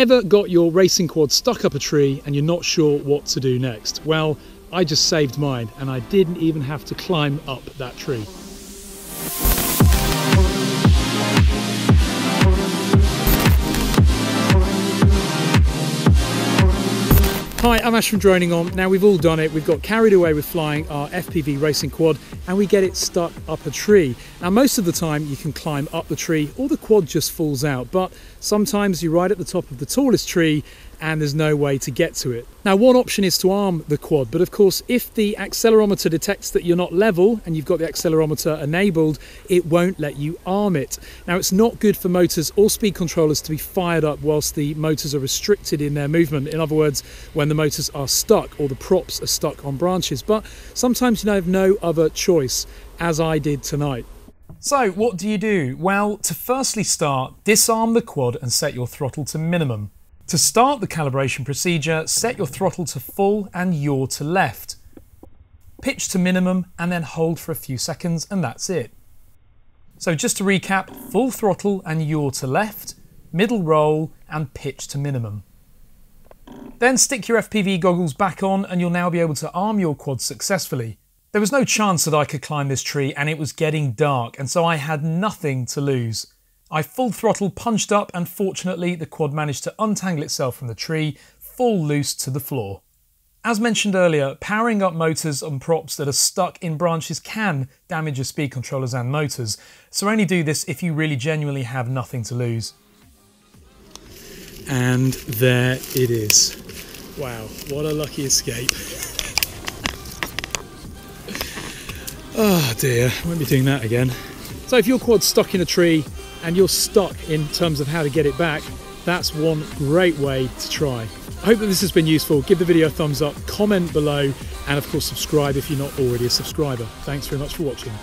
Ever got your racing quad stuck up a tree and you're not sure what to do next? Well, I just saved mine and I didn't even have to climb up that tree. Hi, I'm Ash from DroningON. Now we've all done it. We've got carried away with flying our FPV racing quad and we get it stuck up a tree. Now most of the time you can climb up the tree or the quad just falls out, but sometimes you're right at the top of the tallest tree and there's no way to get to it. Now one option is to arm the quad, but of course if the accelerometer detects that you're not level and you've got the accelerometer enabled, it won't let you arm it. Now it's not good for motors or speed controllers to be fired up whilst the motors are restricted in their movement. In other words, when the motors are stuck or the props are stuck on branches, but sometimes you have no other choice, as I did tonight. So what do you do? Well, to firstly start, disarm the quad and set your throttle to minimum. To start the calibration procedure, set your throttle to full and yaw to left. Pitch to minimum and then hold for a few seconds and that's it. So just to recap, full throttle and yaw to left, middle roll and pitch to minimum. Then stick your FPV goggles back on and you'll now be able to arm your quad successfully. There was no chance that I could climb this tree and it was getting dark, and so I had nothing to lose. I full throttle punched up and fortunately the quad managed to untangle itself from the tree, fall loose to the floor. As mentioned earlier, powering up motors and props that are stuck in branches can damage your speed controllers and motors, so only do this if you really genuinely have nothing to lose. And there it is. Wow, what a lucky escape. Oh dear, I won't be doing that again. So if your quad's stuck in a tree and you're stuck in terms of how to get it back, that's one great way to try. I hope that this has been useful. Give the video a thumbs up, comment below, and of course subscribe if you're not already a subscriber. Thanks very much for watching.